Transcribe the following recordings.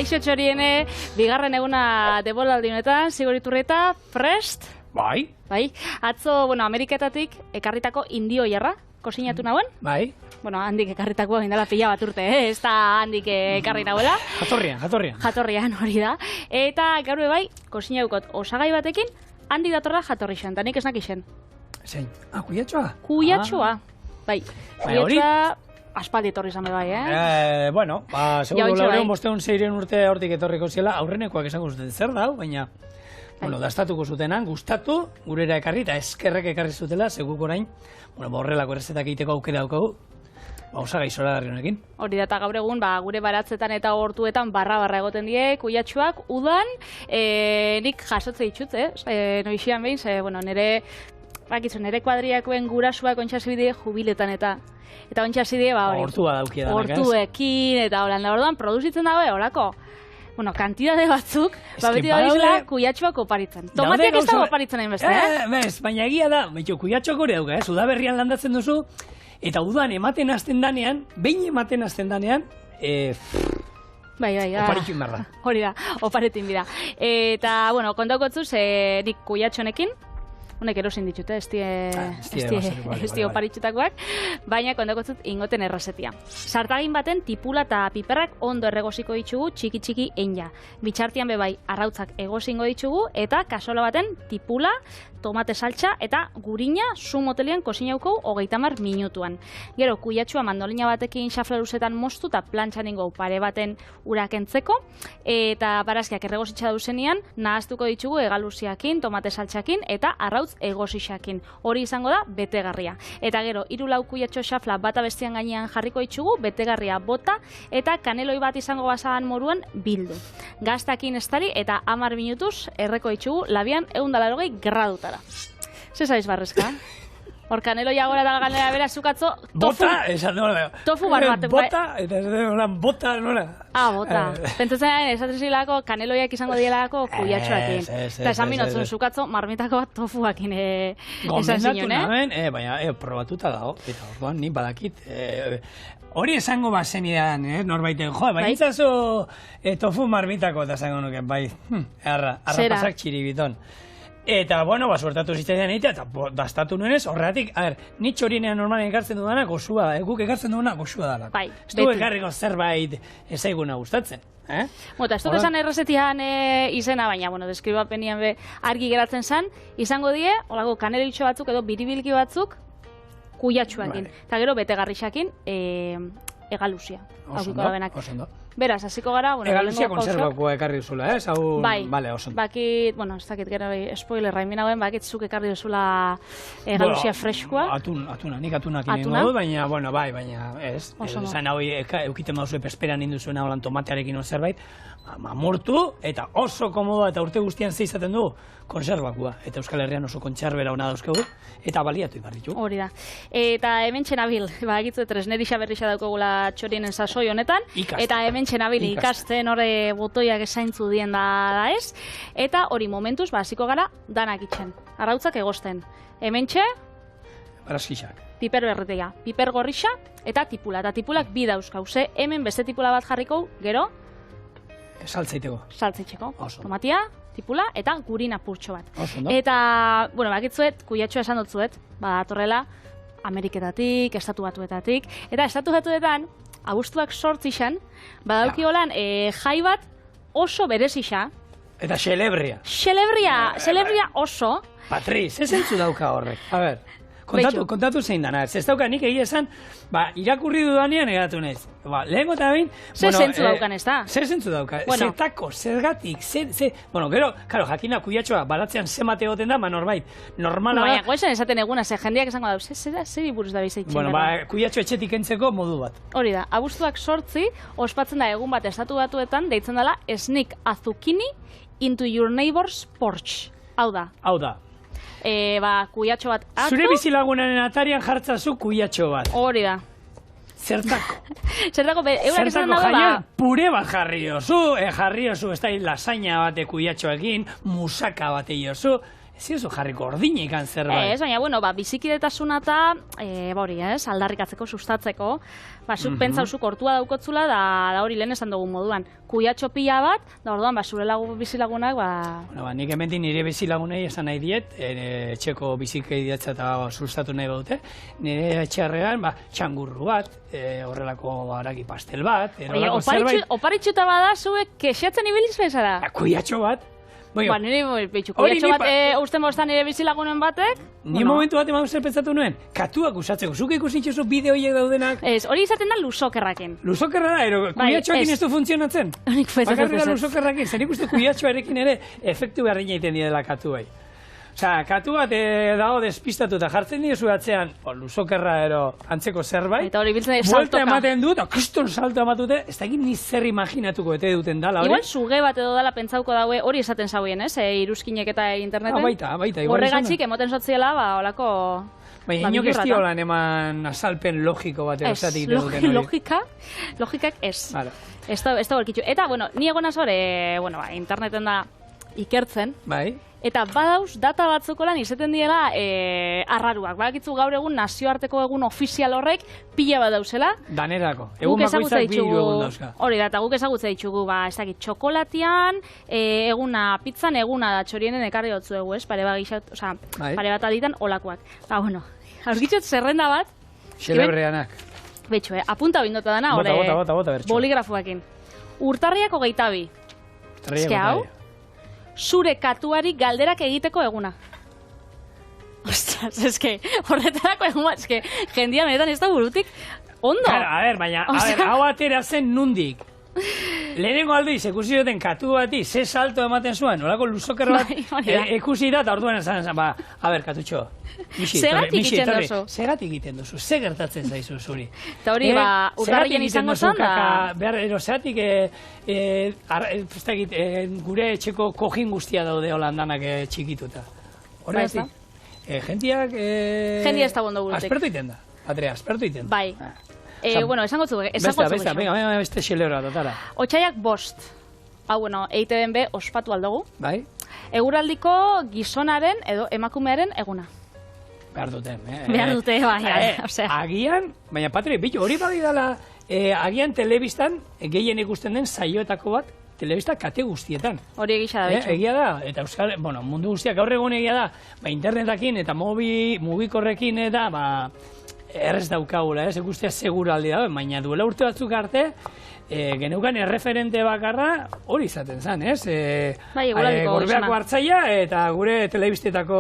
Kaixo Txoriene, bigarren eguna debolaldi honetan, Sigor Iturrieta, prest? Bai. Bai. Atzo, Ameriketatik ekarritako indio jarra, kosinatu nauen? Bai. Handik ekarritako indala pila bat urte, ez da handik ekarri nahuela. Jatorrian hori da. Eta gaur bai, kosinaukot osagai batekin, handik datorra jatorri xan, eta nik esnak isen. Zein? Kuyatxoa? Kuyatxoa. Bai. Kuyatxoa aspaldi etorri izan bai, seguro laureun bosteun zeiren urte hortik etorriko ziela, aurrenekoak esango zuten zer dau, baina dastatuko zutenan, gustatu, gurera ekarri, eta eskerrek ekarri zutela, seguk orain, horrelako errezetak egiteko aukera daukagu, osagai zoragarri honekin. Hori da, eta gaur egun, gure baratzetan eta hortuetan barra-barra egoten die, kuyatxoak, udan, nik jasotze ditut, noixian behin, nire kuadriakoen gurasuak ontxasibide jubiletan eta ontxasibide, hori. Hortua daukia danak, ez? Hortuekin, eta orduan, produzitzen dago, horako. Kantidade batzuk, beti da bizela kuyatxoak oparitzen. Tomateak ez dago oparitzen hain beste, Bez, baina egia da, kuyatxoak hori dauka, udaberrian landatzen duzu, eta udan ematen hasten danean, behin ematen hasten danean, oparitzen behar da. Hori da, oparitzen bida. Eta, kontakotzuz, nik kuyatxonekin, honek erosin ditut, ez die oparitxutakoak, baina kontakotzut ingoten errazetia. Sartagin baten tipula eta piperrak ondo erregosiko ditugu txiki-txiki eina. Bitxartian bebai arrautzak egosingo ditugu eta kasola baten tipula, tomate saltxa eta gurina zu motelian kosinauko 30 minutuan. Gero, kuyatxua mandolina batekin xafleruzetan moztu eta plantxan ingo pare baten urakentzeko eta barazkiak erregositxa dauzenean nahaztuko ditugu egaluziakin, tomate saltxakin eta arrautz egosixakin. Hori izango da betegarria. Eta gero, 3-4 kuyatxo xafla bata bestian gainean jarriko ditugu, betegarria bota eta kaneloi bat izango basagan moruan bildu. Gaztakin estari eta 10 minutuz erreko ditugu labian 180 gradutara. Zer zaiz barrezka? Hor kaneloia gora da ganera bera zukatzo tofu. Bota, esan nola. Tofu bar bat. Bota, eta bota nola. Bota. Pentsatzen esatrizilako kaneloiak izango dielako kuyatxoakin. Eta esan binotzen zukatzo marmitako bat tofuakin esan zinon, Baina, probatuta dago. Eta orduan, ni badakit. Hori esango bazen idan, norbaiten. Baina itzazu tofu marmitako eta esango nuken, bai. Arra pasak txiribiton. Eta, suertatu zitzaidan egitea, eta dastatu nuenez, horregatik, ni txorinean normalen ekartzen dudana goxua da, guk ekartzen dudana goxua da. Bai, ez du ekarriko zerbait ezaiguna gustatzen. Eta ez dut esan errezetian izena, baina, deskribapenian argi geratzen zen, izango die, holako kanelitxo batzuk edo biribilki batzuk, kuyatxuakin. Eta gero, betegarrixakin, egaluzia. Osondo. Beraz, hasiko gara, egaluzia konserbakoa ekarri duzula, Bai, osondo. Bakit, ez dakit gero spoilerra inbinagoen, bakit zuk ekarri duzula egaluzia freskoa. Atuna, nik atunak inengo du, baina, baina, ez. Zain hau eukiten mauzue pesperan induzuena holan tomatearekin zerbait, mamurtu, eta oso komodoa eta urte guztian zeizaten du konserbakoa. Eta Euskal Herrian oso kontxarbera hona dauzkegu, eta baliatu ibarritu. Hori da. Eta hemen txenabil, egitzu tresnerixa berrixa daukagula txorienen sasoi honetan, eta hemen txenabil ikasten hori botoiak esaintzu dien da ez, eta hori momentuz, hasiko gara, danak itxen. Arrautzak egosten. Hemen txe, barazkixak. Piper berretea, piper gorrixa, eta tipula. Eta tipulak bi dauzkau, hemen beste tipula bat jarriko, gero, Saltzaiteko. Tomatia, tipula eta gurin apurtxo bat. Eta, bakitzuet, kuyatxoa esan dutzuet, datorrela Ameriketatik, Estatu Batuetatik, eta Estatu Batuetan, abuztuak 8 izan, badauki holan jai bat oso berezixa. Eta xelebria. Xelebria oso. Patriz, ez entzu dauka horrek. A ber. Kontatu zein dana, ez dauka nik egia esan, irakurri dudanean egatu naiz. Lehenko eta behin... Zer zentzu daukan ez da? Zer zentzu dauka, zertako, zergatik, gero, jakina kuyatxoa, baratzean zemate egoten da, norbait, normala da... Baina, goesan esaten eguna, jendeak esango da, zer iburuz da bizaitzen? Kuyatxo etxetik entzeko modu bat. Hori da, abuztuak 8, ospatzen da egun bat Estatu Batuetan, deitzen dela, sneak a zucchini into your neighbor's porch. Hau da. Kuyatxo bat hartu. Zure bizilagunaren atarian jartzazu kuyatxo bat. Hori da. Zertako. Zertako jaian pure bat jarri oso, ez da lasaina bate kuyatxoekin, musaka bate oso, ez jarri gordinekan zerbait. Ez, baina, bueno, bizikidetasuna eta, hori, aldarrikatzeko, sustatzeko, zuk pentsauzuk hortua daukotzula, da hori lehen esan dugun moduan, kuiatxo pila bat, da orduan, zure bizilagunak, Bueno, nik hemendik nire bizilagunei esan nahi diet, etxeko bizikei diatza eta sustatu nahi baute, nire etxarrean, txangurru bat, horrelako haragi pastel bat, oparitxuta bada zuek kexatzen ibiliz bezara? Kuiatxo bat. Nire kuiatxo bat usten bostan nire bizilagunen batek. Ni momentu bat eman zer pentsatu nuen, katuak usatzeko, zuk ikusitxozu bideoiek daudenak. Ez, hori izaten da luzokerrakin. Luzokerra da, ero kuiatxoakin ez du funtzionatzen. Bakarrik da luzokerrakin, zer ikustu kuiatxoarekin ere efektu berdina egiten dira katuai. Osa, katu bat dago despistatuta jartzen diozu atzean, luzokerra ero antzeko zerbait. Eta hori biltzen saltoka. Buelta ematen dut, kriston salto ematute, ez da egin ni zer imaginatuko ete duten dala hori. Igual suge bat edo dala pentsauko daue hori esaten zauen, iruzkinek eta interneten. Baita. Horregatxik emoten sotziela, olako... Baina inok ez diolan eman asalpen logiko bat erosatik duten hori. Logikak ez. Ez da gorkitzu. Eta, ni egonaz hori, interneten da ikertzen. Bai. Eta badauz data batzukolan izaten diela arraruak. Badakitzu gaur egun nazioarteko egun ofizial horrek pila bat dauzela. Danerako. Egun bakoitzak bi egun dauzka. Hori da, eta guk ezagutza ditugu, ez dakit, txokolatian, eguna pizzan, eguna da txorienen ekarri dutzu egu, pare bat aditan olakoak. Aurkitzot zerrenda bat. Xelebreanak. Betxo, apunta bindota dana, bota, boligrafoekin. Urtarriak 22. Eske hau? Zure katuari galderak egiteko eguna. Ostras, eske, horretarako egun bat, eske, jendia benetan ez da burutik ondo. Claro, baina, hau atera zen nundik. Lehenengo aldiz, ikusi duten katu bati, ze salto ematen zuen, nolako luzoker bat, ikusi da, eta orduan esan, katutxo, Segatik egiten duzu. Segatik egiten duzu, ze gertatzen zaizu zuri. Eta hori, urtarrien izango zan da. Segatik, gure etxeko kojin guztia daude holandanak txikituta. Horregatik, jendiak... Jendia ez da bondo burutik. Aspertu iten da, Patria, aspertu iten da. Bai. Esango zu. Beste xelebra dotara. Otsaiak 5. Hau, EITB ospatu aldugu. Bai. Eguraldiko gizonaren edo emakumearen eguna. Behar dute, bai. Agian, baina Patri, hori badi dela, agian telebistan, gehien ikusten den saioetako bat, telebista kate guztietan. Hori egisa da, betxo. Egia da, eta Euskal, mundu guztiak gaur egun egia da, internetakin eta mugikorrekin eta, errez daukagula, ikustea seguraldi da, baina duela urte batzuk arte, geneukan erreferente bakarra hori izaten zen, ez? Gorbeako hartzaia eta gure telebistetako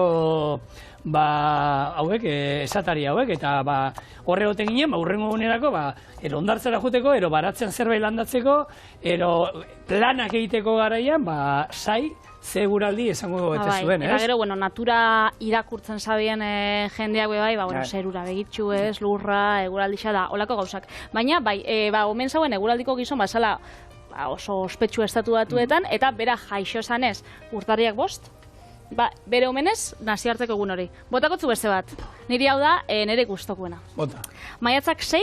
hauek, esatari hauek, eta horre goten ginen, urrengo gunerako, ero ondartzara juteko, ero baratzen zerbait landatzeko, ero planak egiteko garaian, sai, seguraldi esango bete zuen, ez? Eta gero, natura irakurtzen zabien jendeak bai, zerura begitxu ez, lurra, eguraldixa da, olako gauzak. Baina, omen zauen eguraldiko gizon, zala oso ospetsu estatu batuetan, eta bera jaixo zanez, urtarriak 5, bere omenez, nazioarteko egun hori. Botakotzu beste bat, niri hau da, nire gustokuena. Bota. Maiatzak 6,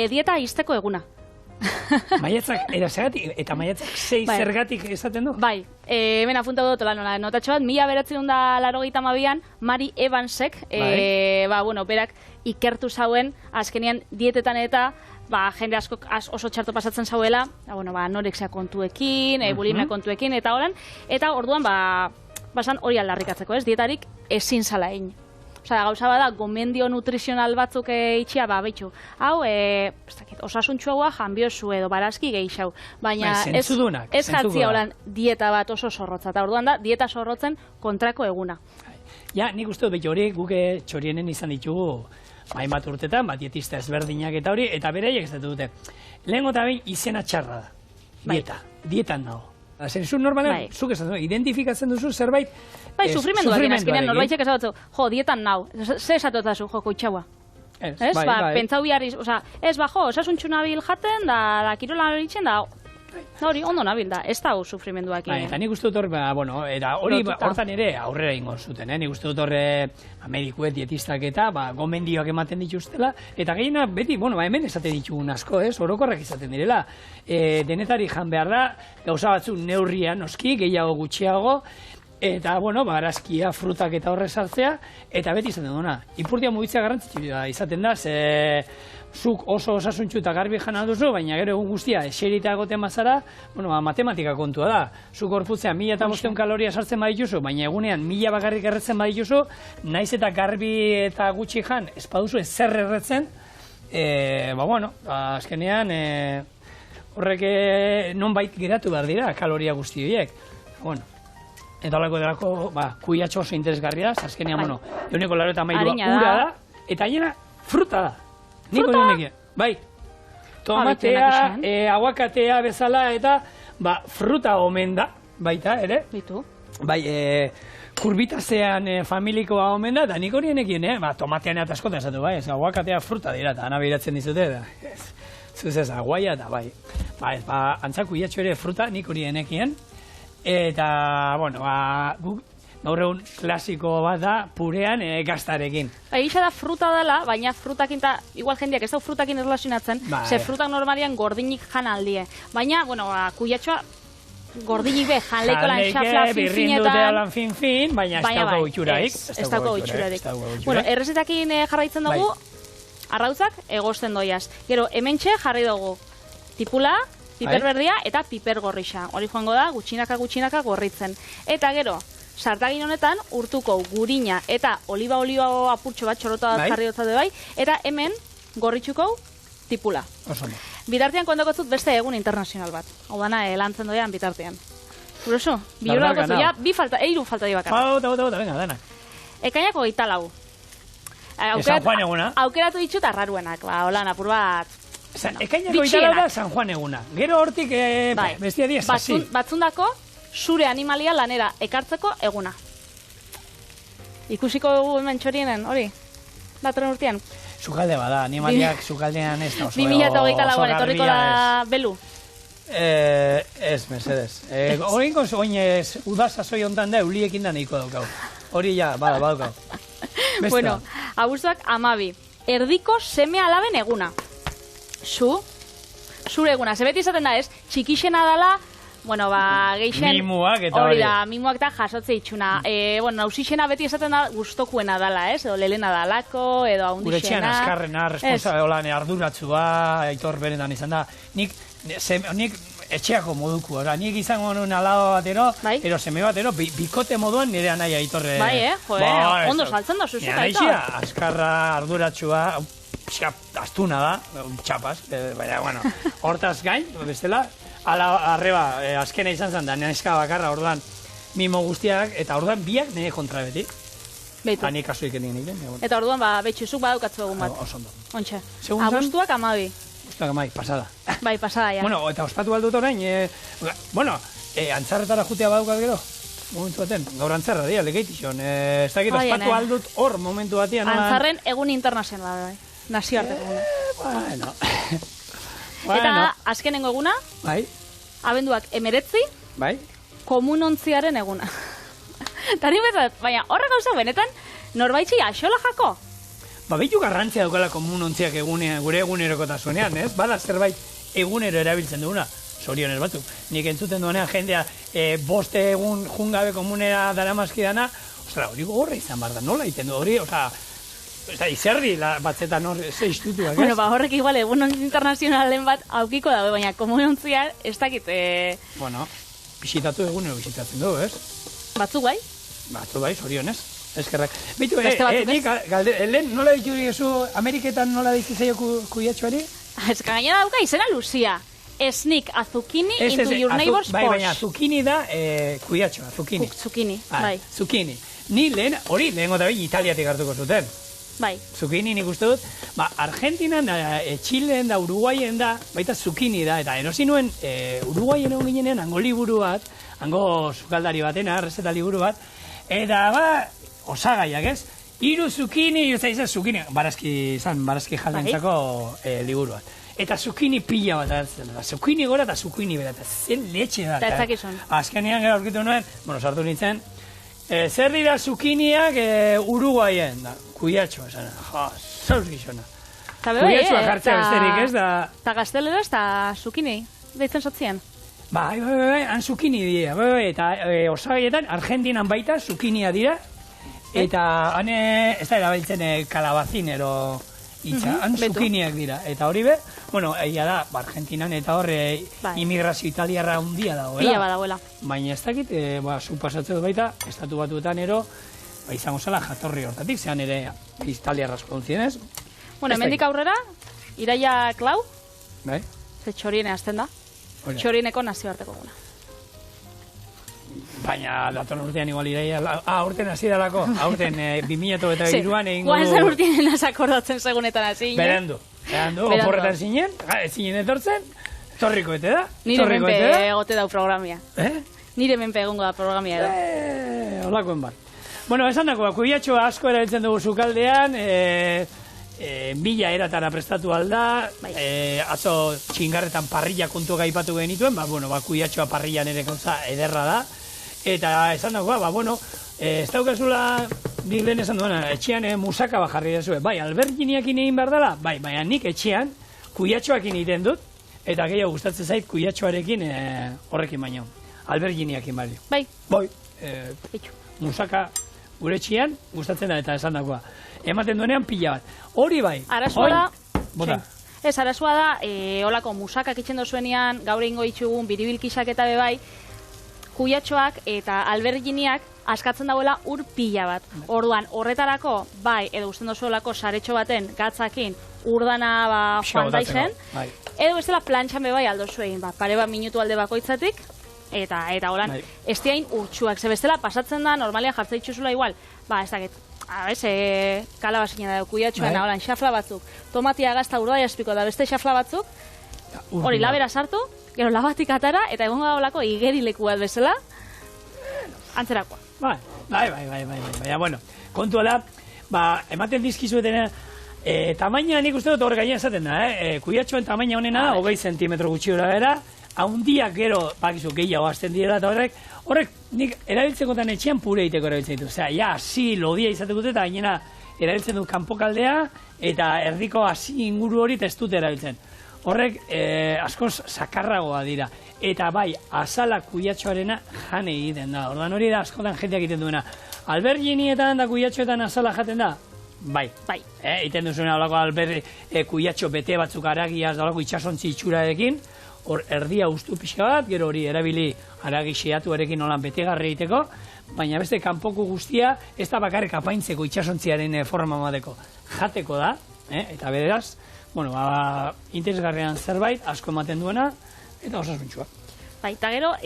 dieta izteko eguna. Maiatzak, eta maiatzak 6 zergatik esaten du? Bai, hemen apunta dut nola, notatxo bat, 1982an, Mari Evansek, berak ikertu zauen, azkenian dietetan eta, jende asko oso txarto pasatzen zauela, anorexia kontuekin, bulimia kontuekin, eta holan, eta orduan, basan hori aldarrikatzeko, ez, dietarik ezin zala egin. Gauza bada, gomendio nutrizional batzuk itxia, behitxu. Hau, osasuntxu haua janbiozu edo barazki gehixau. Baina ez jartzia holan dieta bat oso zorrotza. Eta orduan da, dieta zorrotzen kontrako eguna. Ja, nik uste dut, hori guke txorienen izan ditugu hainbat urtetan, dietista ezberdinak eta hori, eta beraiek ez dute. Lehengo eta behin izena txarra da. Dieta. Dietan dago. Zentzu normalen, zuk esan du, identifikatzen duzu zerbait... Sufrimenduak azkenean norbaitek esatutzu, dietan nau, ze esatotazu, koitxaua. Pentsau biharriz, osasuntxu nabil jaten, da kirola horitzen, da hori ondo nabil da, ez da sufrimenduak. Eta nik uste dut hori hortan ere aurrera ingo zuten, nik uste dut horre medikuet, dietistak eta gomendioak ematen dituztela, eta gehiena beti, hemen esaten ditugun asko, orokorrak izaten direla, denetari jan behar da, gauza batzuk neurrian, noski, gehiago gutxiago, eta, bueno, barazkia, frutak eta horre sartzea, eta beti izaten duna. Ipurdia mugitzea garrantzitsua izaten da, zuk oso osasuntxu eta garbi jana duzu, baina gero egun guztia eserita egoten bazara, bueno, matematika kontua da. Zuk gorputzean 1500 kaloria sartzen badituzu, baina egunean 1000 bakarrik erretzen badituzu, naiz eta garbi eta gutxi jan, ez baduzu ezer erretzen, azkenean, horrek nonbait geratu behar dira kaloria guzti horiek. Bueno, eta horreko delako, kuiatxo oso interesgarria da, azkenean, bueno, eguneko 83 ura da, eta gainera fruta da. Niko honekin, bai. Tomatea, aguakatea bezala, eta fruta omen da, baita, ere? Bitu. Bai, kurbitazean familikoa omen da, eta nik horienekin, tomatean eta askotan esatu, bai, aguakatea fruta dira, eta anabiratzen dizute, da. Zuzez, aguaia, eta bai. Antzak kuiatxo ere fruta, nik horienekin, eta, bueno, guk, gaur egun klasiko bat da, purean gaztarekin. Egisa da fruta dela, baina frutakin, igual jendeak ez da frutakin erlazionatzen, ze frutak normalian gordinik jan aldie. Baina, bueno, kuiatxoa gordinik be, janleiko lan xafla fin-finetan. Fin-fin, baina ez dauko gutxuraik. Ez dauko gutxuraik. Bueno, errezetakin jarraitzen dugu, arrautzak egosten doiaz. Gero, hementxe jarri dugu tipula, piper berdia eta piper gorrixa. Hori joango da, gutxinaka gorritzen. Eta gero, sartagin honetan urtuko gurina eta oliba apurtxo bat txorota jarri dotzade bai, eta hemen gorritxuko tipula. Bitartean kondakotzut beste egun internazional bat. Hau dana, lantzen doian bitartean. Guroso, biura daukotzu, ja, eiru falta di bakar. Venga, denak. Ekainako 24. San Juan eguna. Aukeratu ditut arraruenak, holan, apur bat. Ekainako 24 da San Juan eguna. Gero hortik bestia dia sasi. Batzundako, zure animalia lanera ekartzeko eguna. Ikusiko dugu hemen txorienen, hori? Datorren urtean. Sukalde bada, animaliak sukaldean ez da oso 2024an etorriko da belu. Ez, mesedez. Horrenko oinez udazazoi ontan da, euliekin da nahiko daukau. Hori ja, badaukau. Bueno, abuztuak 12. Erdiko seme alaben eguna. Zure eguna. Zebeti izaten da ez, txikixena dala, bueno, geixen... Mimuak eta hori. Hori da, mimuak eta jasotze itxuna. Nausixena beti esaten da gustokuena dala, ez? Edo lelena dalako, edo haundixena. Gure txean azkarrena, responsable, arduratzua, aitor beretan izan da. Nik etxeako moduko, nik izango nuen alado batero, ero seme batero, bikote moduan nire anai aitorre. Ondo saltzen da, zuzuta aitor. Nire azkarra, arduratzua, astuna da, txapaz, baina, bueno, hortaz gain, bestela, arreba, azkena izan zen da, neska bakarra, orduan, mimo guztiak, eta orduan biak nire kontra beti. Beitu. Nik kasu iken egin. Eta orduan, betxuzuk badaukatzu egun bat. Osondo. Ontxe. Abuztuak 12. Abuztuak 12, pasada. Bai, pasada, ja. Bueno, eta ospatu baldut orain, antzarretara jutea badaukat gero. Momentu baten, gaur antzarra dia, legeitixon. Ez dakit, ospatu aldut hor momentu batean. Antzarren egun internazionala, bai. Nazioarteko eguna. Eta azkenengo eguna, abenduak 19, komunontziaren eguna. Tari bezat, baina horrek gauza benetan, norbaitzi axola jako? Behitu garrantzia daukala komunontziak gure egunerokotasunean, ez? Bada zerbait egunero erabiltzen duguna, zorionez batzuk. Nik entzuten duenean jendea boste egun jungabe komunera daramazkidana, ostra, hori gorra izan behar da, nola iten du hori, ostra, izerdi batzetan hor zeiztutuak, ez? Bueno, horrek igual egun internazionalen bat aukiko dago, baina komunontzian ez dakit... Bueno, bisitatu egunero bisitatzen dugu, ez? Batzuk bai? Batzuk bai, zorionez. Eskerrak. Bitu, nik, lehen, nola ditu diguzu, Ameriketan nola ditu zeio kuiatxoari? Ez ka gaina dauka izena Lucia. Sneak a zucchini into your neighbor's porch. Bai, baina zucchini da kuiatxoa, zucchini. Zucchini, bai. Zucchini. Ni lehen, hori lehengo da Italiatik hartuko zuten. Bai. Zucchini nik uste dut, Argentinan da, Txilen da, Uruguayen da, baita zucchini da, eta erosi nuen Uruguayen egon ginenean, hango liburu bat, hango sukaldari batena, rezeta liburu bat, eta osagaiak ez, 3 zucchini, zucchini, barazki jaldentzako liburu bat. Eta zucchini pila bat hartzen da, zucchini gora eta zucchini bera, eta zen letxe da. Eta ezakizun. Azkenean gara aurkitu nuen, sartu nintzen, zer dira zucchiniak Uruguayen, da, kuiatxoa, esan, zauz gizona. Kuiatxoa jartzea besterik ez da... Eta gaztelera ez da zucchini, deitzen sotzien. Bai, han zukini dira, eta osagaietan Argentinan baita zukinia dira, eta han ez da erabiltzen kalabazin ero itxa, han zukiniak dira, eta hori be, bueno, egia da, Argentinan eta horre immigrazio italiarra handia dagoela. Ia badagoela. Baina ez dakit, zu pasatzen dut baita, estatu batuetan ero, izango zela jatorri hortatik, zean ere italiarra asko duntzienez. Bueno, hemendik aurrera, iraia klau, bai? ze txoriene hasten da. Txorieneko nazioarteko guna. Baina, datorn urtean igual iraia... urten hasi dalako. Urten 2023an egingo du... Guan zen urtean akordatzen segunetan hasi. Berandu, oporretan zinen, zinen etortzen, torriko ete da. Nire menpe egote dau programia. Nire menpe egongo da programia edo. Olakoen bat. Bueno, esan dako, kubiatxoa asko erabiltzen dugu sukaldean, bila eratara prestatu alda, atzo txingarretan parrilla kontu gaipatu genituen, kuiatxoa parrillan ere gauza ederra da, eta esan dagoa, ez daukazula, nik lehen esan duena, etxean musaka bajarri desue, bai, alberginiakin egin behar dela, bai, baina nik etxean kuiatxoakin egiten dut, eta gehiago gustatzen zait kuiatxoarekin horrekin baino, alberginiakin bai. Bai. Musaka gure etxean gustatzen da eta esan dagoa. Ematen duenean pila bat. Hori bai. Arazoa da, arazoa da, holako musakak itxen dozuenean, gaur egingo itxugun, biribilkisak eta bebai, kuiatxoak eta alberginiak askatzen dauela ur pila bat. Orduan, horretarako, bai, edo gusten dozuelako saretxo baten gatzakin urdana joan daizen, edo bestela plantxan bebai aldo zuen, pare bat minutu alde bakoitzatik, eta holan, ez diain urtsuak, ze bestela pasatzen da, normalia jartza itxuzula igual, ez dakit, kalabazina da, kuiatxoan, holan, xafla batzuk, tomatia gazta urdai aspiko da beste xafla batzuk, hori labera sartu, gero labatik atara, eta egongo da holako igerileku bat bezala, antzerakoa. Baina, bueno, kontua da, ematen dizkizuetena, tamaina nik uste dut hor gainean esaten da, kuiatxoen tamaina honena da, 20 zentimetro gutxi hori era, haundiak gero, bakizu, gehiago azten direla, eta horrek nik erabiltzekotan etxean pure egiteko erabiltzen ditu. Osea, hasi lodia izateko dut, eta gainera erabiltzen du kanpokaldea, eta erdiko hasi inguru hori ez dute erabiltzen. Horrek askoz sakarragoa dira. Eta bai, azala kuiatxoarena jane egiten da. Ordan hori da askotan jendeak egiten duena. Alberginietan da kuiatxoetan azala jaten da? Bai. Egiten duzuena olako kuiatxo bete batzuk aragiaz, olako itxasontzi itxurarekin, hor erdia ustu pixka bat, gero hori erabili aragi xeatuarekin holan betegarri egiteko, baina beste kanpoko guztia ez da bakarrik apaintzeko itxasontziaren forma bateko. Jateko da, eta beraz, interesgarrian zerbait, asko ematen duena, eta osasuntxua. Eta gero,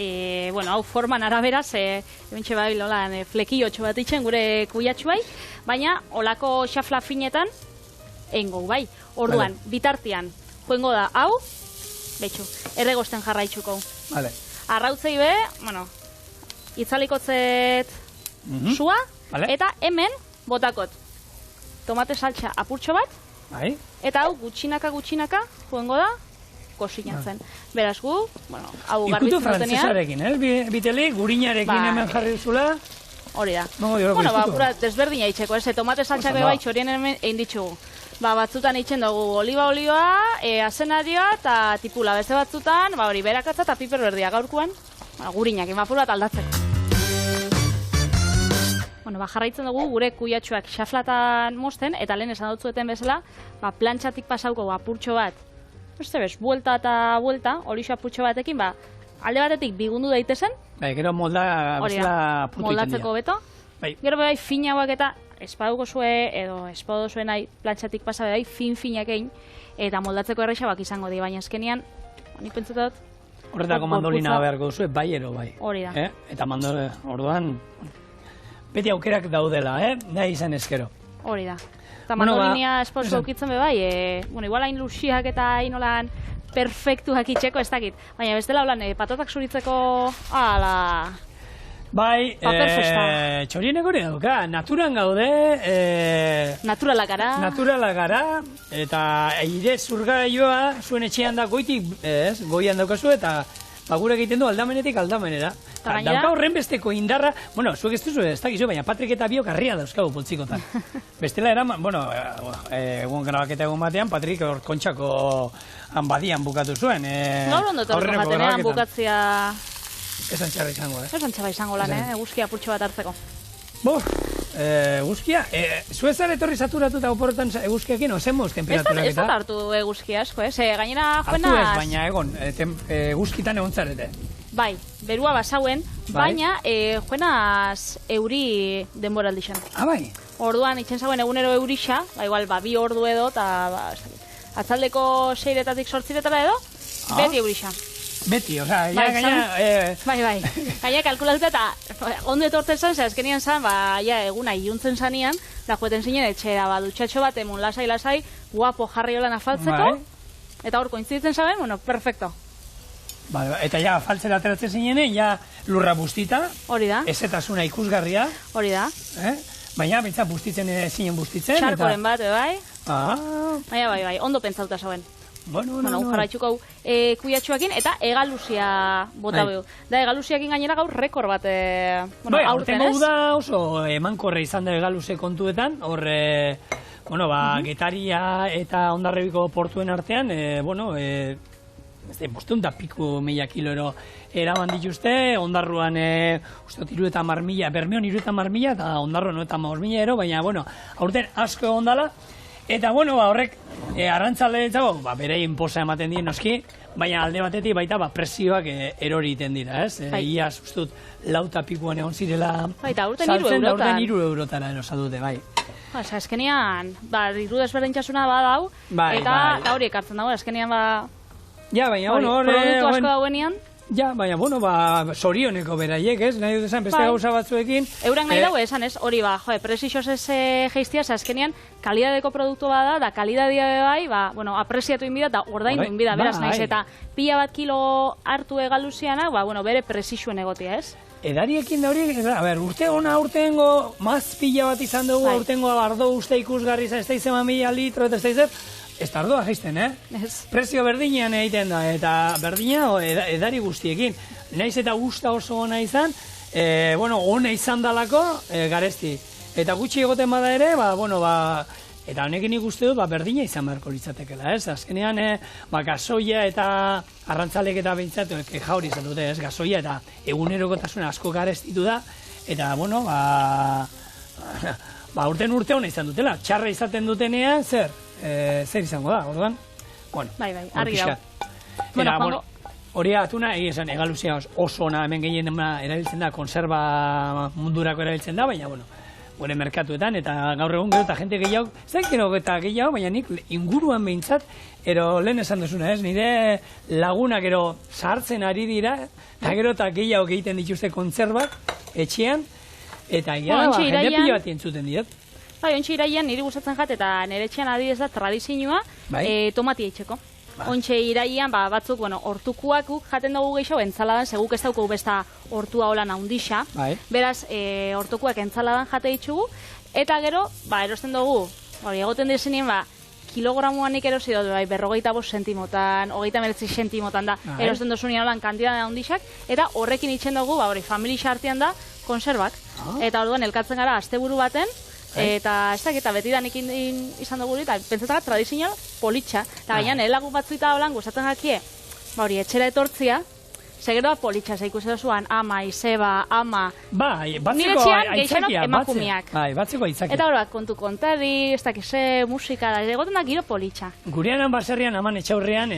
hau forman arabera, ebentxe bai lolan flekiotxo bat itxen gure kuiatxuai, baina olako xafla finetan, eingo bai. Orduan, bitartian, joengo da, hau, betxu, erregosten jarraitzuko. Arrautzei be, itzalikotzet sua, eta hemen botakot tomate saltxa apurtxo bat, eta hau gutxinaka joengo da, kosinatzen. Beraz gu, hau garbitzen dutenean. Ikutu frantzesarekin, biteli, gurinarekin hemen jarri duzula. Hori da. Pura desberdina itxeko, tomate saltxak bebai txorien egin ditugu. Batzutan itxen dugu oliba, azenarioa eta tipula. Beste batzutan, hori berakatza eta piper berdia gaurkuan, gurinak, imapur bat aldatzeko. Jarraitzen dugu gure kuiatxoak xaflatan mozten, eta lehen esan dutzueten bezala, plantxatik pasauko apurtxo bat, buelta eta buelta, hori apurtxo batekin, alde batetik bigundu daitezen. Gero moldatzeko beto. Gero bai finauak eta espaduko zue, edo espadu zuen nahi plantxatik pasa bai fin-finak egin, eta moldatzeko errexabak izango di, baina azkenian, nik pentsatot. Horretako mandolina beharko zue, bai ero bai. Hori da. Eta mandolina, orduan, beti aukerak daudela, nahi izan ezkero. Hori da. Eta mandolinia esposo ukitzen be bai, igual hain luxiak eta hain olan perfektuak itxeko ez dakit. Baina bestela holan, patatak zuritzeko, ala... Bai, txorienek hori dauka, naturan gaude... Naturalak gara, eta aire zurgaioa zuen etxean da goitik, goian daukazu, eta gure egiten du aldamenetik aldamenera. Dauka horren besteko indarra, bueno, zuek ez duzu ez dakizu, baina Patrik eta biok harria dauzkagu poltsikotan. Bestela eraman, bueno, egun grabaketa egun batean, Patrik hor Kontxako badian bukatu zuen. Gaur ondo torreko jatenean bukatzia... Esan txarra izango, Esan txarra izango lan, eguzkia putxo bat hartzeko. Eguzkia, zuezar etorri saturatuta oporretan eguzkiakin, ozen moz temperaturak eta? Ez dut hartu eguzkia asko, gainera joenaz... Hartu ez, baina egon, eguzkitan egon zarete. Bai, berua basauen, baina joenaz euri denboraldi xan. Bai? Orduan, itxen zauen egunero eurixa, igual, 2 ordu edo, eta atzaldeko 6-etatik 8-etara edo, beti eurixa. Beti, oza, ja gaina... Bai. Gaina kalkulatuta eta ondo etortzen zan, azkenian zan, eguna iluntzen zanean, da joeten zinen etxera, dutxatxo bat, emun lasai, guapo jarri holan afaltzeko, eta hor kointzitzen zaben, bueno, perfecto. Eta ja, afaltzera ateratzen zinen, ja lurra bustita, hori da, ezetasuna ikusgarria, hori da, baina bintzat bustitzen zinen bustitzen. Txarkoren bat, bai, bai, ondo pentsauta zaben. Bueno, jarraitxuko kuiatxuakin, eta egalusia bota behu. Da, egalusiakin gainera gaur rekor bat aurten ez? Da oso emankorre izan da egaluse kontuetan, hor, Getaria eta Hondarribiko portuen artean, bostehun da piku 1000 kiloro eraman dituzte, Hondarruan uste 30.000, Bermeon 30.000 eta Hondarruan 95.000 ero, baina, aurten asko egon dala. Eta, horrek, arrantzaleetako, berein posa ematen dien noski, baina alde batetik baita presioak erori iten dira, ez? Iaz, ustut, 4 pikuan egon zirela saltzen, da urten 3 eurotara erosa dute, bai. Azkenean, diru desberdintasuna badau, eta hori ekartzen dago, azkenean ja, baina, produktu asko dauenean. Ja, baina, sorioneko beraiek, ez? Nahi dut esan, beste gauza batzuekin. Eurak nahi dago esan, ez? Hori presixoz ez geiztia, azkenean, kalidadeko produktu bada, da kalidadia bai, apreziatu inbida, eta ordaindu inbida, beraz naiz, eta pila bat kilo hartu egaluziana, bere presixuen egotia, ez? Edariekin da hori, urte hona urtengo maz pila bat izan dugu, urtengo ardo uste ikusgarri izan, ez da izan 1000 litro, eta ez da izan, ez da ardoa jaisten, Prezio berdinean egiten da, eta berdina edari guztiekin. Naiz eta gusta oso ona izan, ona izan dalako garesti. Eta gutxi egoten bada ere, eta honekin ikuste dut, berdina izan beharko litzatekela, ez? Azkenean, gasoia eta arrantzalek eta behintzatu, jauri izan dute, ez? Gasoia eta egunerokotasuna asko garestitu da, eta, urte ona izan dutela. Txarra izaten dutenean, zer izango da, orduan? Bai, argi dago. Hori atuna, esan, egaluzia oso ona hemen gehien erabiltzen da, konserva mundurako erabiltzen da, baina, gure merkatuetan, eta gaur egun gero eta jente gehiago, eta gehiago, baina nik inguruan behintzat, lehen esan duzuna, ez? Nire lagunak sartzen ari dira, eta gero eta gehiago egiten dituzte kontserbak etxean, eta jende pilo bat entzuten diet. Ontsi iraian niri gustatzen jat, eta nire etxean adibidez da tradizioa tomatia itxeko. Ontsi iraian batzuk, hortukuak jaten dugu gehiago entzaladan, seguk ez dauko besta hortua holan haundixa. Beraz, hortukuak entzaladan jate ditzugu, eta gero, erosten dugu, egoten dizenien, kilogramuanik erosi dut, 45 sentimotan, 39 sentimotan da, erosten duzunean holan kantidade haundixak, eta horrekin itxen dugu, familia artean da, konserbak. Eta orduan elkatzen gara asteburu baten, eta ez dakit, beti da nekin izan dugu, eta pentsatak tradizioa politxa. Eta gainean, elagun batzuita holan gustatzen jakie, etxera etortzia, segeroa politxa, ikusi dozuan, ama, izeba, ama... batzeko aitzakia, batzeko aitzakia. Eta hori bat, kontu kontari, ez dakize, musika, egoten da giro politxa. Gurean baserrian, aman etxaurrean,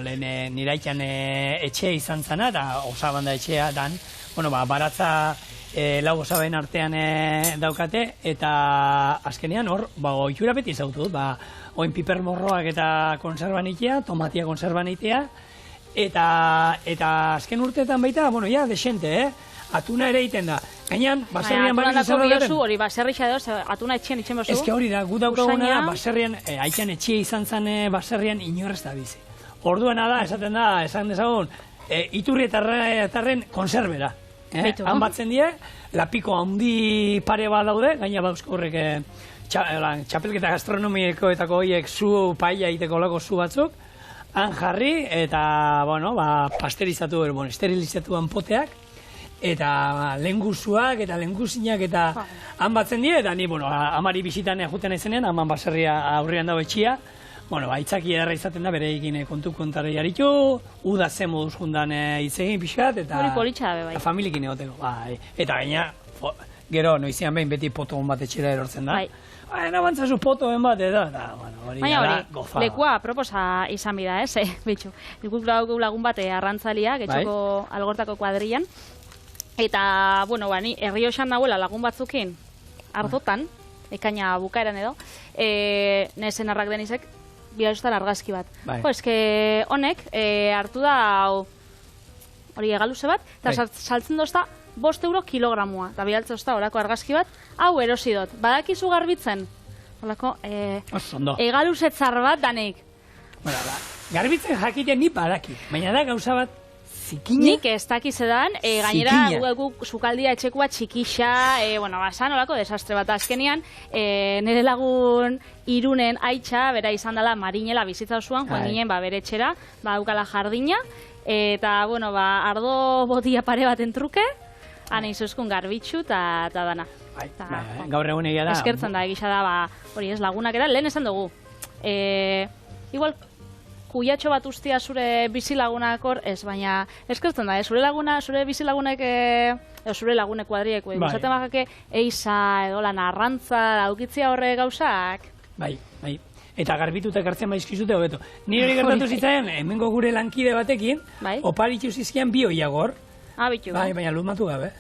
lehen niraitan etxe izan zana, eta osabanda etxea dan, baratza lau osaben artean daukate, eta azkenean hor, oitura beti zautu dut, oin piper morroak eta konserban itea, tomatia konserban itea, eta azken urteetan baita, desente, atuna ere egiten da. Gainan, baserrian barriz izan dagoen. Hori, baserrixa edo, atuna etxean itxen bozu. Ez que hori da, gu daukaguna, baserrian, haitxan etxea izan zen baserrian inorrez da bizi. Orduana da, esan dezagun, iturrietarren konserbera. Han batzen die, lapiko handi pare bat daude, gaina bauzko horrek txapelketa gastronomieko etako horiek zu paia egiteko lako zu batzuk, han jarri, eta, bueno, pasterizatu, esterilizatuan poteak, eta lenguzuak, eta lenguzinak, eta han batzen dira, eta ni, bueno, amari bisitan juten aizenean, haman baserria aurrean dago etxia, bueno, aitzaki edarra izaten da, bere egin kontu kontara jaritu, uda zen moduz jundan itzegin pixkat, eta familikin egoteko. Eta gaina, gero, noizian behin beti poto hon bat etxera erortzen da. Nabantzazu poto hon bat, eta, hori gara gofa. Lekua proposa izan bida, bitxu. Guk lagun bat arrantzalia, getxoko Algortako kuadrilan. Eta, bueno, ni Errioxan nagoela lagun batzukin, ardotan, ekaina bukaeran edo, nesen arrak denizek, bihauztan argazki bat. Jo, eske honek hartu da hori egaluze bat, eta saltzen dozta 5 euro kilogramua. Eta bihaltze dozta horako argazki bat, hau erosi dut. Badakizu garbitzen? Horako egaluze tzar bat danik. Garbitzen jakiten ni badaki, baina da gauza bat zikina. Nik ez dakizedan, gainera guk sukaldia etxekua txikixa, basan horako desastre bat azkenian, nire lagun Irunen aitza, bera izan dela marinela bizitza osoan, joan ginen bere etxera, aukala jardina, eta, ardo botia pare baten truke, han izuzkun garbitxu eta dana. Gaur egun egia da. Eskertzen da, egisa da, hori ez lagunak eta lehen esan dugu. Igual, kuiatxo bat ustia zure bizilagunak hor, ez, baina eskertzen da, zure bizilagunek, zure lagunek kuadriek, guzaten bakake, eiza, edo lan arrantza, aukitzia horre gauzak. Bai. Eta garbituta ekartzen baizkizute hobeto. Ni hori gertatu zitzaian, hemengo gure lankide batekin, oparitxu zizkian 2 oiagor. Bitu. Baina lumatu gabe.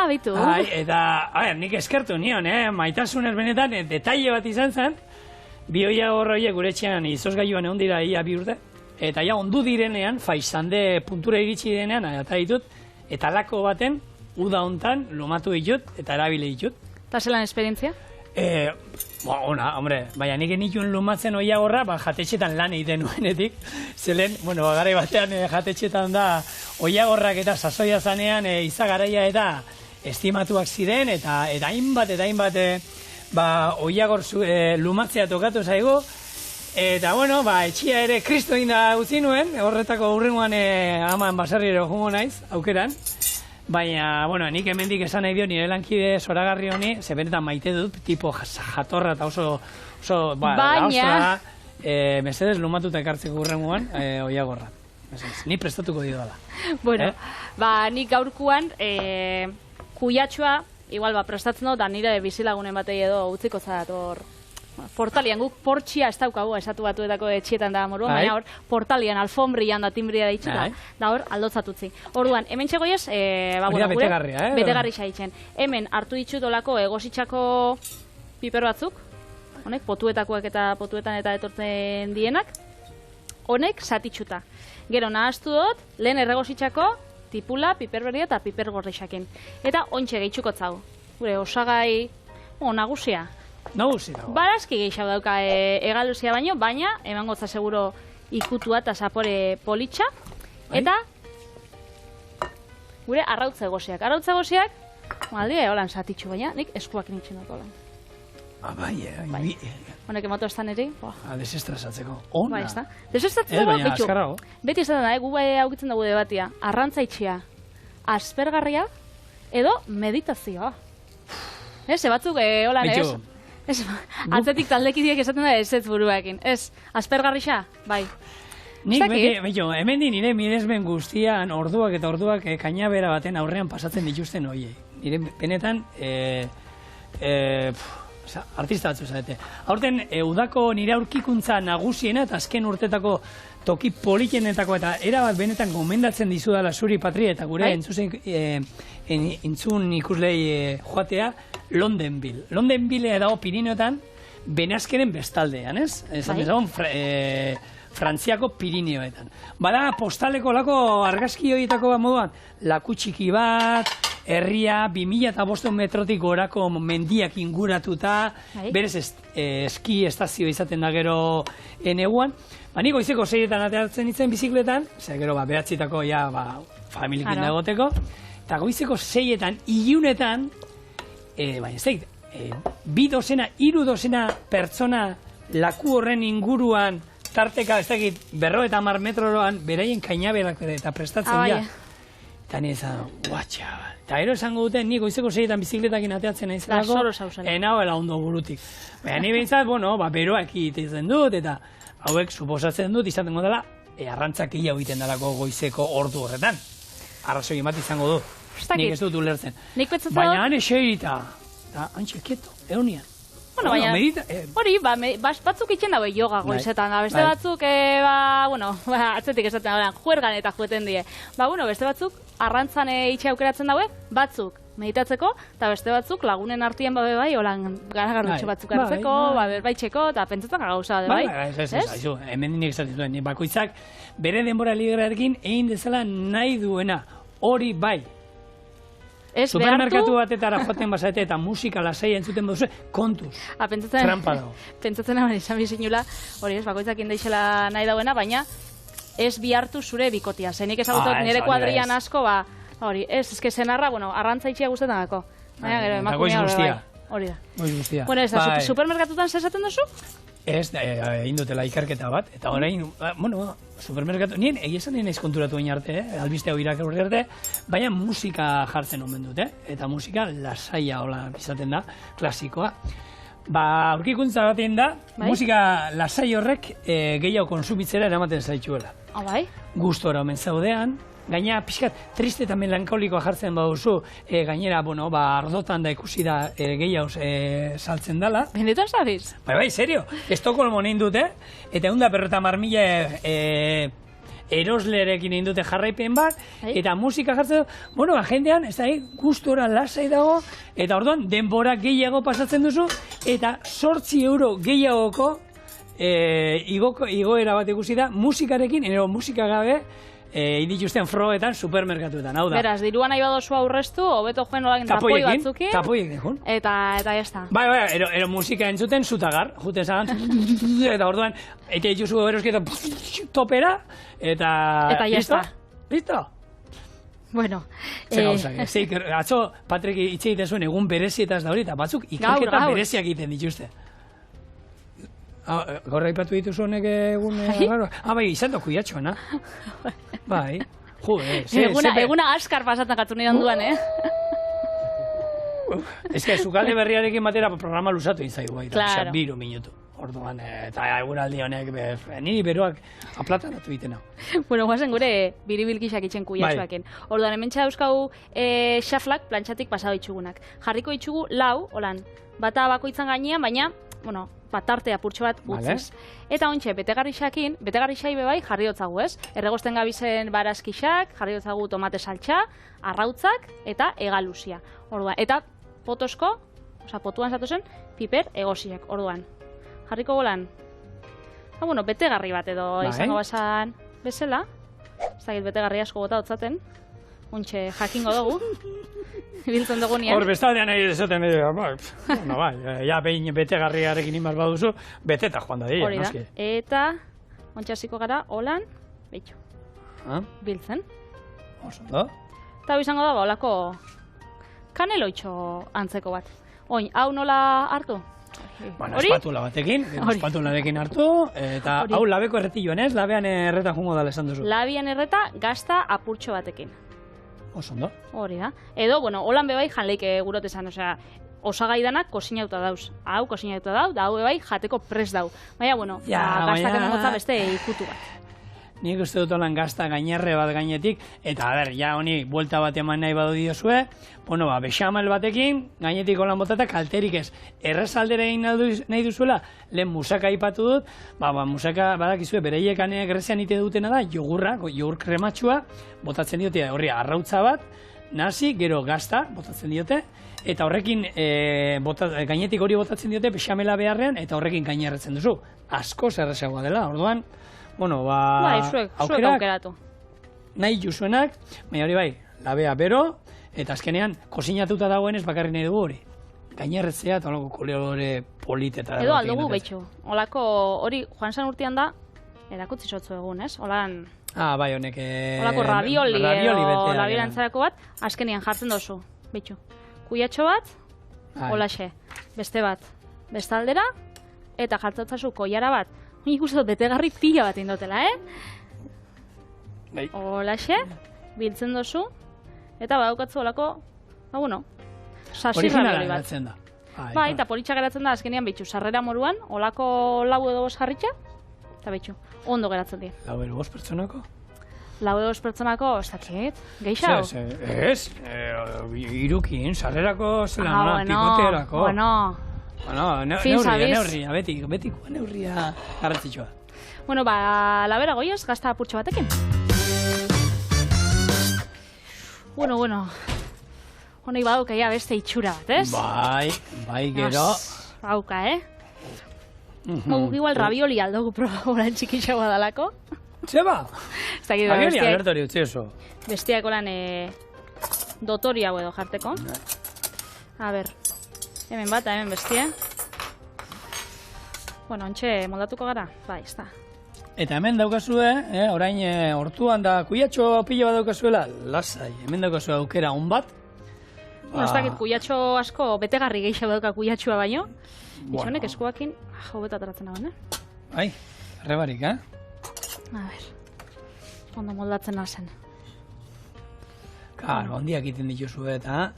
Bitu. Eta, nik eskertu nion, maitasunez benetan, detaile bat izan zen, 2 oiagor horiek gure etxean izozgailuan egon dira ia 2 urte, eta ondu direnean, faizande puntura iritsi direnean, eta ditut, eta lako baten, uda hontan, lumatu ditut, eta erabile ditut. Eta zelan esperientzia? Ona, hombre, baina nik enituen lumatzen oiagorra, jatetxetan lan egiten nuenetik, zelen, garai batean jatetxetan da, oiagorrak eta sasoia zanean, izagaraia eta estimatuak ziren, eta hainbat, oiagor lumatzea tokatu zaigu, eta, etxia ere kristo inda utzi nuen, horretako hurrengoan aman baserriero jungo naiz, aukeran, baina, nik hemendik esan nahi dio nire lankide zoragarri honi, ze benetan maite dut, tipo jatorra eta oso baina, mesedez lumatuta ekartzeko hurrengoan, oiagorra. Ni prestatuko dio dala. Nik gaurkuan, kuiatxoa, igual prestatzen dut, da nire bizilagunen batei edo utziko zadat portalian, guk portxia ez daukagu esatu batuetako etxietan da moruan, baina hor, portalian, alfombrian da timbria da da hor, aldotzatutzi. Orduan, hemen txegoiez, betegarri xaitzen. Hemen hartu ditut olako egositxako piper batzuk, honek, potuetakoak eta potuetan eta etortzen dienak, honek zatitxuta. Gero nahaztu dut, lehen erregositxako, tipula, piperberria eta piper gorrixakin. Eta ontxe gehitxuko zau. Gure, osagai, nagusia. Barazki gehiago dauka egaluzia baina eman gotza seguro ikutua eta zapore politxa. Eta gure arrautza egoziak. Arrautza egoziak, aldea egolan zatitxu baina, nik eskuak nintzen dut olan. Honek emoto estan eri. Desestrasatzeko. Ona. Desestratzeko, beti ez da, gu aukitzen dugu debatia. Arrantzaitxia, aspergarria edo meditazioa. Batzuk, holan ez. Atzetik taldekideak esaten da ez buruakin. Ez, aspergarrixa, bai. Nik, hemen di nire miresmen guztian orduak eta orduak kainabera baten aurrean pasatzen dituzten hoiei. Nire benetan, artista batzu zarete. Aurten, udako nire aurkikuntza nagusiena eta azken urtetako toki politenetako eta erabat benetan gomendatzen dizudala zuri patria eta gure entzun ikuslei joatea Londenville. Londenville dago Pirineotan, Benazkeren bestaldean, ez? Esan dezagun, Frantziako Pirineoetan. Bada postaleko lako argazki horietako bat moduan, laku txiki bat, herria, 2500 metrotik gorako mendiak inguratuta, berez eski estazio izaten da gero neguan. Niko izeko 6etan ateatzen ditzen bizikletan, gero behatzitako familikin egoteko, eta goizeko 6etan, ilunetan, baina ez dakit, 2 dozena, 3 dozena pertsona laku horren inguruan tarteka, ez dakit, 50 metroroan, beraien kainabelak eta prestatzen dira. Eta nire zan, guatxa, eta ero esango duten, nik goizeko 6etan bizikletakin ateatzen nahi zelako, enauela ondo burutik. Baina nire behintzat, beroak egiten dut, eta hauek suposatzen dut, izaten dela, arrantzak hila egiten dalako goizeko ordu horretan. Arrazoi bat izango du. Nik ez dut ulertzen. Baina han eserita, eta antxe, kieto, eunian. Bueno, baina, hori, batzuk itxen dago yoga goizetan, beste batzuk, atzetik esaten dagoen, juergan eta jueten die. Beste batzuk, arrantzan itxe aukeratzen daue, batzuk meditatzeko, eta beste batzuk lagunen artien bai, holan garagarrutxo batzuk hartzeko, berbaitxeko, eta pentsatzen gauza bai. Hemen dinek esaten duen, bakoitzak bere denbora librearekin egin dezala nahi duena, hori bai. Supermerkatu batetara joaten bazate eta musika lasai entzuten baduzu, kontuz. Trampa dago. Pentsatzen nagoen izan bizinula, hori ez, bakoitzak indeixela nahi dauena, baina ez bihartu zure bikotia. Zenik ezagutok nire kuadrian asko, hori, ez, ezke zenarra, arrantza itxia guztetan dako. Baina, gero, emakumea hori da. Goiz guztia. Bueno, ez da, supermerkatutan zesaten duzu? Ez, egin dutela ikerketa bat, eta orain, supermerkatu, nien egizan nien ez konturatu egin arte, albiste hau irakurri arte, baina musika jartzen omen dut, eta musika lasaia hola izaten da, klasikoa. Aurkikuntza batean da, musika lasai horrek gehiago konsumitzera eramaten zaitxuela. Bai? Gustora omen zaudean, gaina pixkat triste eta melankolikoa jartzen baduzu, gainera, ardotan da ikusi da gehiago saltzen dela. Benetan zabiz? Bai, serio. Estokholmo nein dute, eta 150.000 eroslerekin egin dute jarraipen bat, eta musika jartzen du, jendean, ez da, gustora lasai dago, eta orduan, denbora gehiago pasatzen duzu, eta 8 euro gehiagoko igoera bat ikusi da, musikarekin, musika gabe, dituzten frogetan, supermerkatuetan, hau da. Beraz, diruan nahi badozu aurreztu, hobeto joen olagin tapoi batzuki. Tapoiek dejun. Eta jazta. Bai, ero musika entzuten zutagar, juten zagan, eta orduan, eta dituzu erosketa topera, eta... Eta jazta. Listo? Bueno. Zer gauzak, atzo Patrik itxe egiten zuen egun berezietaz da hori, eta batzuk ikerketa bereziak egiten dituzte. Gaur aipatu dituzu honek egun... Bai, izan da kuiatxoana. Bai. Eguna askar pasatzen gatu nahi onduan, Ez que, zukalde berriarekin batera programa lusatu izaigu, eta biru minutu. Orduan, eta eguraldi honek, niri beroak aplatanatu egiten hau. Bueno, guazen gure biribilkixak itxen kuiatxoaken. Orduan, hemen txauzkau xaflak plantxatik pasado itxugunak. Jarriko itxugu lau, holan, bata bakoitzan gainean, baina, tarte apurtxo bat utziz. Eta ontxe, betegarrixai bebai jarri dotzagu, ez? Erregosten gabizen barazkixak, jarri dotzagu tomate saltxa, arrautzak eta egalusia. Orduan, eta potosko, potuan zatozen, piper egosiak. Orduan, jarriko golan, betegarri bat edo izango basan bezala, ez dakit betegarri asko gota dotzaten, ontxe, jakingo dugu. Biltzen dugu nian. Hor, bestaldean nahi dezaten, ja behin betegarriarekin imaz baduzu, beteta joan da dira, noski. Eta, ontxasiko gara, holan, behitxo. Biltzen. Osondo. Eta izango da, olako kaneloitxo antzeko bat. Oin, hau nola hartu? Espatula batekin, espatularekin hartu, eta hau labeko erretilloan ez, labean erreta jungo dala esan duzu. Labean erreta gazta apurtxo batekin. Osondo. Hori da. Edo, holan bebai janleike gurotezan, osagai danak kosinauta dauz. Hau kosinauta dau, da hau bebai jateko pres dau. Baina, gaztak emotza beste ikutu bat. Nik uste dut holan gazta gainerre bat gainetik, eta honi buelta bat eman nahi badu diozue, bexamel batekin, gainetik holan botata, kalterik ez. Errezaldera egin nahi duzuela, lehen musaka aipatu dut, musaka badakizue, bereiek grezian ite dutena da, jogur krematxua, botatzen diote horri arrautza bat, nasi, gero gazta, botatzen diote, eta horrekin gainetik hori botatzen diote, bexamela beharrean, eta horrekin gainerretzen duzu. Asko zerrezagoa dela, orduan, zuek aukeratu. Nahi juzuenak, baina hori bai, labea bero, eta azkenean, kosinatuta dagoenez bakarri nahi dugu hori. Gainerretzea eta olako kolore politeta. Edo aldugu betxo. Olako hori joan san urtean da, erakutzi sotzu egun, ez? Olan... bai, honek... Olako ravioli edo labierantzarako bat, azkenean jartzen dozu, betxo. Kuiatxo bat, holaxe, beste bat, bestaldera, eta jartzatzazu koiara bat, Nik uste dut betegarri pila bat indotela, Bai. Olaxe, biltzen dozu, eta badaukatzu olako, sasirra originala hori bat. geratzen da. Bai, eta politxa geratzen da, azkenean bitxu, sarrera moruan, olako 4 edo 5 jarritxa, eta bitxu, ondo geratzen dira. 4 edo 5 pertsonako? 4 edo 5 pertsonako, ez dakit, gehiago? Ez, irukin, sarrerako zela, pikoteerako. Neurria, betiko neurria garrantzitsua. Bueno, labera goioz, gazta apurtxo batekin. Bueno. Honei badauka ja beste itxura bat, ez? Bai, gero. Bauka, igual ravioli aldogu proba txikixo badalako. Zeba? Ravioli alertori utzi oso. Bestiako lan dotori hau edo jarteko. A ber, hemen bat, hemen bestie. Bueno, ontxe moldatuko gara? Bai, ez da. Eta hemen daukazue, orain hortuan da kuiatxo pilo bat daukazuela, lasai, hemen daukazue aukera on bat. Ez dakit kuiatxo asko, betegarri gehiago dauka kuiatxoa baino. Honek eskuakin, hobeto ateratzen hau, Bai, errebarik, A ber, ondo moldatzen nazen. Karo, ondiak iten dituzue eta...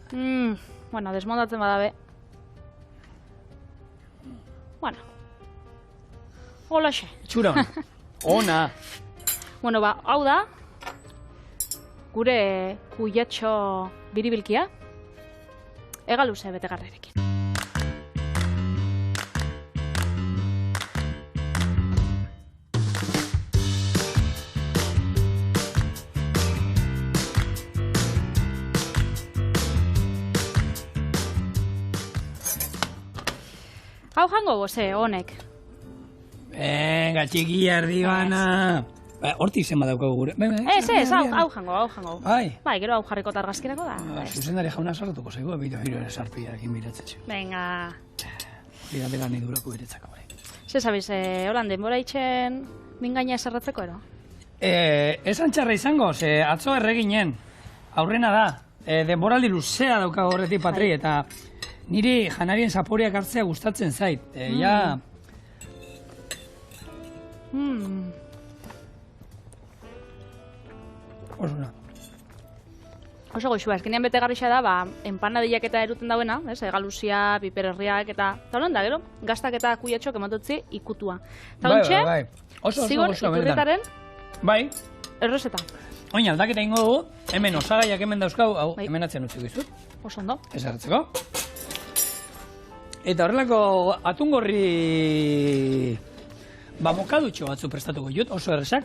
Bueno, desmoldatzen badabe. Bueno. Holaxe. Txura ona. Bueno, hau da, gure kuiatxo biribilkia, egaluze betegarrerekin. Hau jango goze, honek. Venga, txikia erdibana. Hortik zen badaukagu gure. Ez, hau jango. Bai, gero hau jarriko targazkirako da. Zuzendari jauna sartuko zaigu, bito hiro ere sartu jarekin biratzen. Venga. Hira dela nahi durako beretzako. Ze sabiz, holan denbora itxen mingaina esarratzeko ero? Ez antxarra izango, ze atzo erreginen. Aurrena da, denboraldi luzea daukago horretik patri, eta niri janarien zaporeak hartzea gustatzen zait. Osuna. Oso goxua, eskenean betegarrixa da, empanadillak eta eruten dauena, egaluzia, pipererriak eta... Eta honen da, gero, gaztak eta kuiatxok ematutzi ikutua. Eta hontxe, zigor iturritaren... Bai. Errezeta. Oin, aldaketa ingo dugu, hemen osagaiak hemen dauzkau, hau, hemen atzen utziko izut. Oso ondo. Ez hartzeko. Eta horrelako atungorri... mokadutxo batzu prestatuko jut, oso errezak.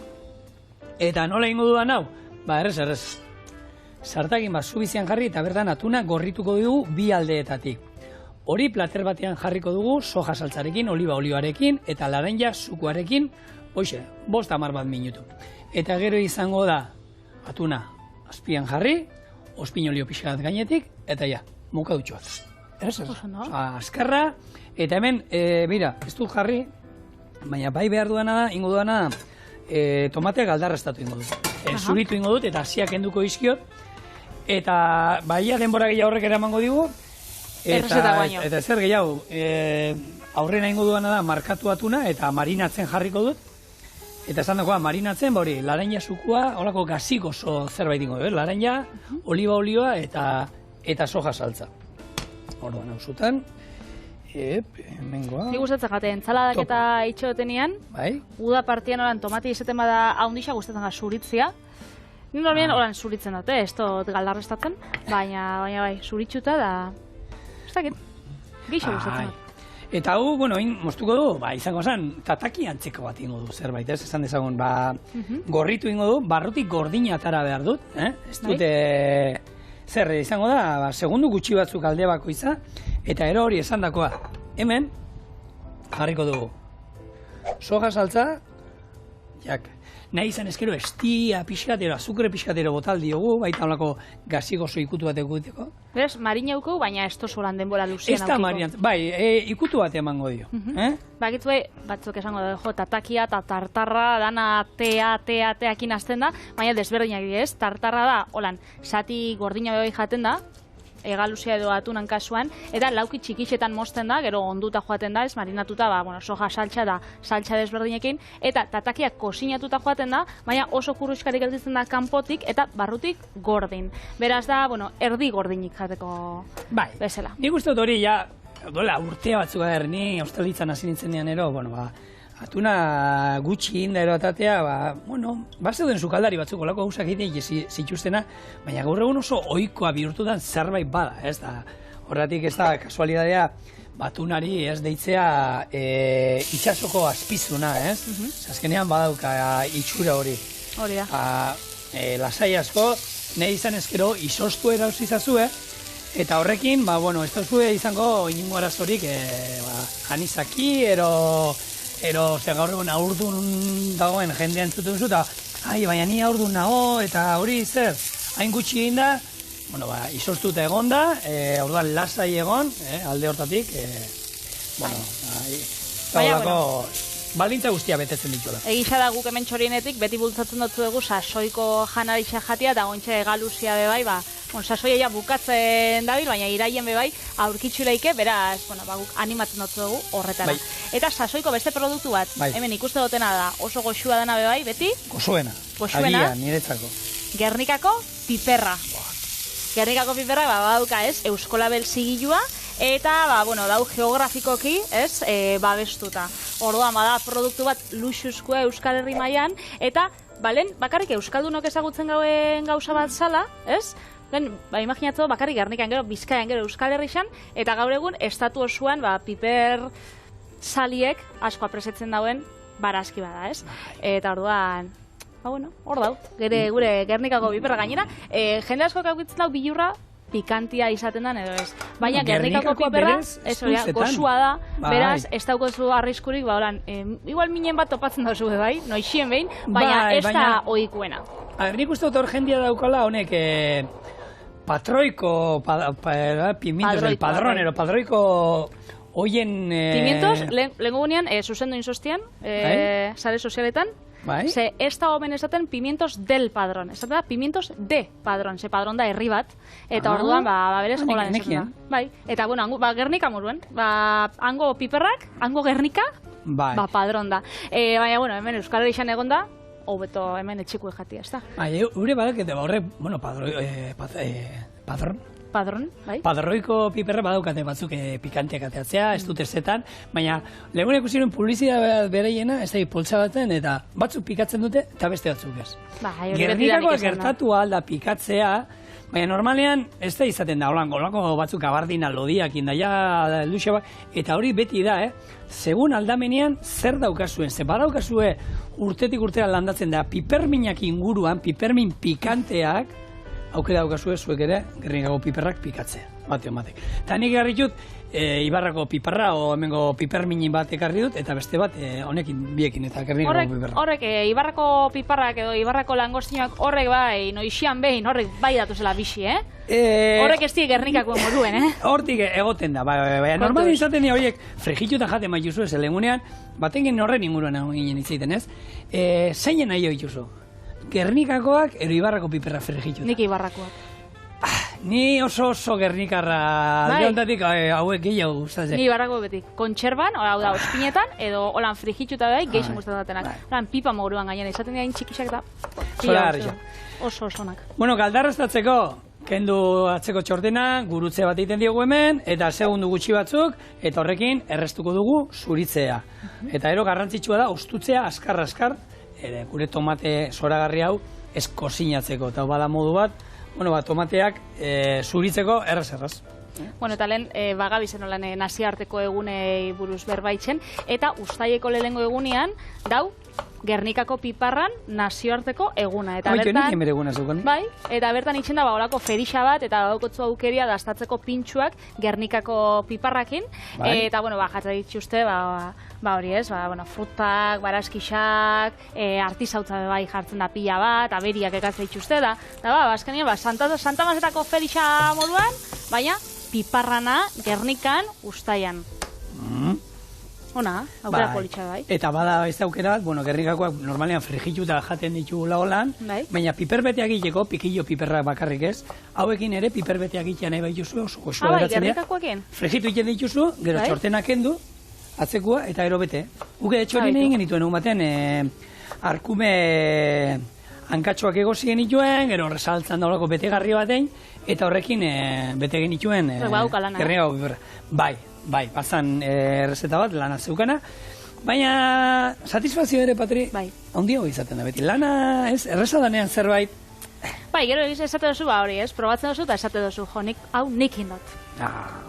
Eta nola ingo dudan hau? Errez. Sartakin bat zubizian jarri eta bertan atuna gorrituko dugu bi aldeetatik. Hori plater batean jarriko dugu soja saltzarekin, oliba olioarekin eta laranja sukuarekin, hoxe, 5-10 minutu. Eta gero izango da atuna azpian jarri, ospinolio pixka bat gainetik, eta ja, mokadutxo bat. Errez. Azkarra, eta hemen, mira, ez dut jarri, baina bai behar duana da, ingo duana da, tomateak aldarrestatu ingo dut. Zuritu ingo dut eta hasiak enduko izkiot. Eta baia denbora gehiago horrek eramango digu. Eta zer gehiago, aurrena ingo duana da markatu atuna eta marinatzen jarriko dut. Eta esan dagoa, marinatzen, hori, laranja sukua, holako gazik oso zerbait ingo dut. Laranja, oliba olioa eta soja saltza. Orduan, hau zutan. Ni gustatzen jate, entzaladak eta itxotenean, uda partian oran tomati izaten bada haundixa gustatzen gara zuritzia. Ni normalen oran zuritzen dute, ez dut galdarrestatzen, baina bai, zuritxuta da, ez dakit, geixo gustatzen dut. Eta hau, bueno, moztuko du, izango zen, tataki antzeko bat ingo du zerbait, ez esan dezagun, gorritu ingo du, barrutik gordina atara behar dut, ez dute... Zer, izango da, segundu gutxi batzuk alde bakoitza, eta ero hori esan dakoa. Hemen, jarriko dugu. Soja saltza, jak, nahi izan ezkero estia pixkatero, azukre pixkatero botal diogu, baita holako gazik oso ikutu bat eguteko. Bez, marina uko, baina ez tozu lan denbora luzian aukiko. Ez da marina, bai, ikutu bat emango dio. Bakitu batzuk esango dugu, tatakia eta tartarra, dana teakin hasten da, baina desberdinak ez, tartarra da, holan, sati gordina behoi jaten da, egaluzia edo atunan kasuan, eta lauki txikixetan mozten da, gero onduta joaten da, ez marinatuta, soja saltsa da, saltsa desberdinekin, eta tatakiak kosinatuta joaten da, baina oso kuruskari gelditzen da kanpotik eta barrutik gordin. Beraz da, erdi gordinik jateko bezala. Nik uste dut hori, ja, dola, urtea batzuk da, ni ostalitzan hasi nintzen dian ero, atuna gutxi inda erotatea, zeuden sukaldari batzuk olako hausak egiten zituztena, baina gaur egun oso ohikoa bihurtu da zerbait bada, ez da. Horretik ez da kasualidadea batunari ez deitzea itxasoko azpizuna, ez? Azkenean badauka itxura hori. Hori da. Lasai asko, nahi izan ezkero izostu erauzizazue, eta horrekin, ez dauzue izango inungo arazorik janizaki, gaur egun aurdun dagoen jendea entzuten zu, eta baina ni aurdun nago, eta hori zer, hain gutxi egin da, izoztuta egon da, orduan lasai egon, alde hortatik, baldintza guztia betetzen dituela. Egisa da guk hemen txorienetik, beti bultzatzen dutzu dugu sasoiko janarixa jatia, eta gontxe egaluzia bebai, sasoia bukatzen dabil, baina iraien bebai aurkitzuleike, beraz, guk animatzen dutzu dugu horretara. Eta sasoiko beste produktu bat, hemen ikuste dutena da, oso goxua dena bebai, beti? Goxuena, agia, niretzako. Gernikako piperra. Gernikako piperra, badauka ez, Euskolabel zigilua, eta, dau geografikoki, ez, babestuta. Orduan, bada, produktu bat luxuzkoa Euskal Herri mailan, eta, bakarrik Euskaldunok ezagutzen gauen gauza bat zala, ez? Imaginatzen bakarrik Gernikan gero, Bizkaian gero Euskal Herrixan, eta gaur egun, estatu osoan, piper saliek asko apresetzen dauen barazki bada, ez? Eta orduan, hor dau, gure Gernikako piperra gainera, jende asko kaukitzen dau bilurra, pikantia izaten den edo ez. Baina Gernikako piperra, gozua da, beraz, ez daukozu arriskurik, igual minen bat topatzen dauzu bai, noixien behin, baina ez da ohikuena. Nik uste dut hor jendia daukala honek patroiko, pimientos del padronero, patroiko oien... Pimientos, lehen gunean, zuzendu inzostian, sare sozialetan, ze ez da omen esaten pimientos del padrón, ez da pimientos de padrón, ze padrón da herri bat, eta orduan, berez, holan esaten da. Eta, Gernika moruen, hango piperrak, hango Gernika, padrón da. Baina, hemen Euskal Herrixan egon da, hobeto hemen etxiko jatia, ez da. Hure badakete, horre, padrón, padroiko piperra badaukate batzuk pikantiak ateatzea, ez dute zetan, baina lehun ikusiren publizitatea bereiena, ez da poltsa baten, eta batzuk pikatzen dute, eta beste batzuk ez. Gernikakoa gertatu alda pikatzea, baina normalean ez da izaten da, olako batzuk abardina lodiak indaia luxe bat, eta hori beti da, segun aldamenean zer daukazuen, ze badaukazue urtetik urtera landatzen da, piperminak inguruan, pipermin pikanteak, aukera daukazue zuek ere, Gernikako piperrak pikatzea, batean batek. Eta nik egarri dut, Ibarrako piperra, o hemengo piperminin bat ekarri dut, eta beste bat, honekin, biekin, eta Gernikako piperra. Horrek, Ibarrako piperrak edo Ibarrako langostinoak horrek noixian behin, horrek bai datuzela bixi, horrek ez Gernikako moduen, Hortik egoten da, baina normalen izaten horiek frigituta jaten maituzu ez, legunean, batengen horren inguruan ginen itzaiten ez, zeinen nahi joituzu. Gernikakoak edo Ibarrako piperra frigituta. Nik Ibarrakoak. Ni oso Gernikarra aldeontatik hauek gehiago gustatzen. Ni Ibarrako beti. Kontserban, hau da, ospinetan, edo holan frigituta behi, gehixen gustatzen datenak. Holan pipa moguruan gainen, izaten dira txikixak da. Oso osonak. Galdarraztatzeko, kendu atzeko txordena, gurutze bat egiten diogu hemen, eta segundu gutxi batzuk, eta horrekin errestuko dugu zuritzea. Eta ero garrantzitsua da, ostutzea askar, gure tomate zoragarri hau ez kozinatzeko, eta bada modu bat, tomateak zuritzeko erraz. Eta lehen bagabizen olan nazioarteko egunei buruz berbaitzen, eta ustaileko lehengo egunean, dau, Gernikako piparran nazioarteko eguna. Eta bertan itxen da olako ferixa bat, eta daukotzu aukeria dastatzeko pintxuak Gernikako piparrakin, eta jatzen dituzte, hori ez, frutak, barazkixak, artizautza bai jartzen da pila bat, aberiak ekatzen dituzte da, azkenean, Santa Mazetako ferixa moduan, baina piparrana Gernikan ustaian. Ona, aukera politxa bai. Eta bada ez aukera bat, bueno, Gernikakoak normalean frigituta jaten ditugula holan, baina piperbeteak egiteko, pikillo piperrak bakarrik ez, hauekin ere piperbeteak egitea nahi baituzu, oso goxua beratzen dira. Gernikakoekin? Frigitu egiten dituzu, gero txortenak kendu, atzekua, eta gero bete. Uke etxorin egin genituen, egun baten, arkume hankatxoak egozien dituen, gero resaltzan daulako betegarri batein, eta horrekin bete genituen Gernikako piperra. Bai, bazan errezeta bat, lana zeukana, baina satisfazio ere, Patri, handiago izaten da beti. Lana, ez, erreza danean zerbait. Bai, gero egiz esate duzu, hori, ez, probatzen duzu eta esate duzu, hau nik indot.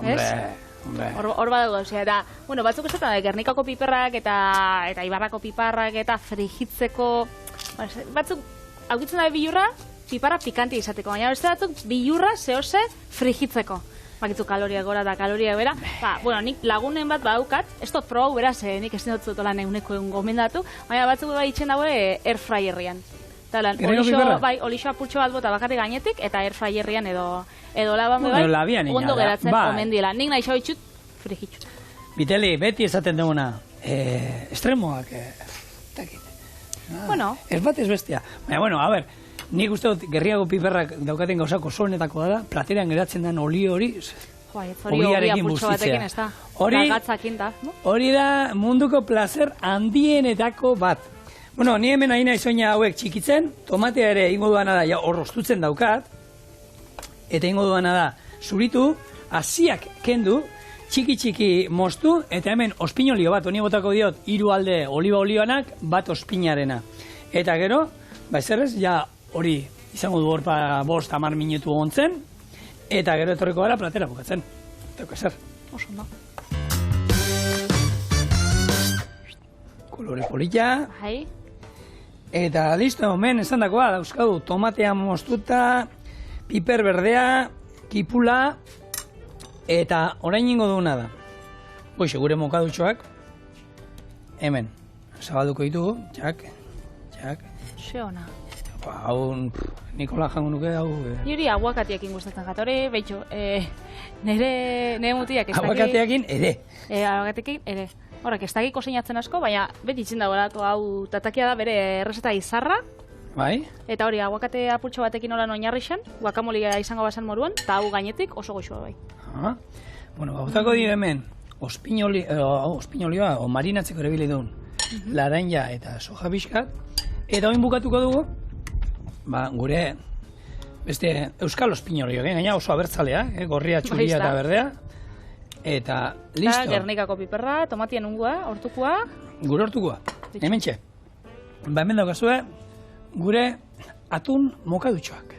Hombre. Hor badago duzu, eta, bueno, batzuk esaten da, Gernikako piperrak eta Ibarrako piparrak eta frigitzeko, batzuk, aukitzen da bilurra, piparra pikantia izateko, baina beste batzuk bilurra zehose frigitzeko. Bakitzu kaloriak gora eta kaloriak bera. Bueno, nik lagunen bat badaukat, ez dut probau beraz, nik ez dut zutolan eguneko gomendatu, baina batzuk bai itxen dago airfryerrian. Olixo apurtxo bat bota bakarrik gainetik, eta airfryerrian edo laban bai, ondo geratzen omendiela. Nik nahi xau itxut, frigitxut. Biteli, beti esaten duguna, estremoak, bueno. Ez bat ez bestia. Baina, bueno, a ber, nik uste dut Gernikako piperrak daukaten gauzako solenetako dela, plateran geratzen den oli hori, ogiarekin bustitzea. Hori da munduko placer handienetako bat. Bueno, ni hemen haina izoina hauek txikitzen, tomatea ere ingo duana da, hor rostutzen daukat, eta ingo duana da, zuritu, hasiak kendu, txiki moztu, eta hemen ospinolio bat, honi botako diot, 3 alde oliba olioanak, bat ospinarena. Eta gero, ezerrez, ja hori izango du hor 5-10 minutu ontzen, eta gero etorriko gara platera bukatzen. Eta ezer. Oso ondo. Kolore polita. Eta listo, men, esan dakoa, dauzkadu, tomatea moztuta, piper berdea, kipula, eta orain ingo duguna da. Hoxe, gure mokadutxoak, hemen, zabalduko ditugu, txak. Xeona. Hau, Nikola jango nuke, hau... Niri aguakatiakin gustatzen jat, hori, behitxu, nire mutiak ez daki... Aguakatiakin ere. Aguakatiakin ere. Horrek, ez daki koseinatzen asko, baina beti itzin dagoelako hau tatakia da bere errezeta izarra. Bai. Eta hori, aguakate apurtxo batekin holan oinarrixan, guakamolia izango basan moruan, eta hau gainetik oso goxua bai. Bueno, gauzako dira hemen, ospinolioa, o marinatzeko ere bile duen, laranja eta soja bizkat, eta oin bukatuko dugu, gure beste euskal ospinolio, gaina oso abertzalea, gorria, txuria eta berdea, eta listo. Eta Gernikako piperra, tomatien ungua, hortukua. Gure hortukua, hemen txe. Hemen daukazue, gure atun mokadutxoak.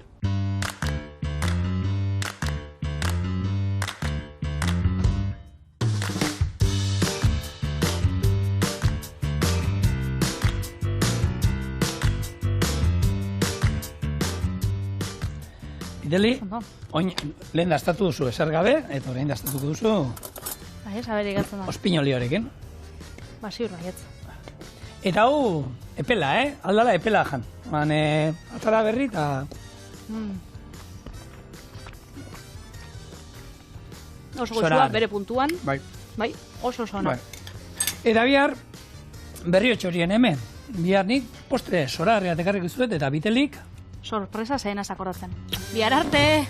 Biteli, lehen dastatu duzu ezer gabe, eta orain dastatuko duzu... Ospinolioarekin. Ziur baietz. Eta hau, epela, aldala epela jan. Atara berri eta... Oso goxua, bere puntuan. Bai, oso ona. Eta bihar, berri otxorien hemen. Bihar nik postre soragarria tekarrik zuet, eta Bitelik... Sorpresa zehena zakoratzen. Bihar arte!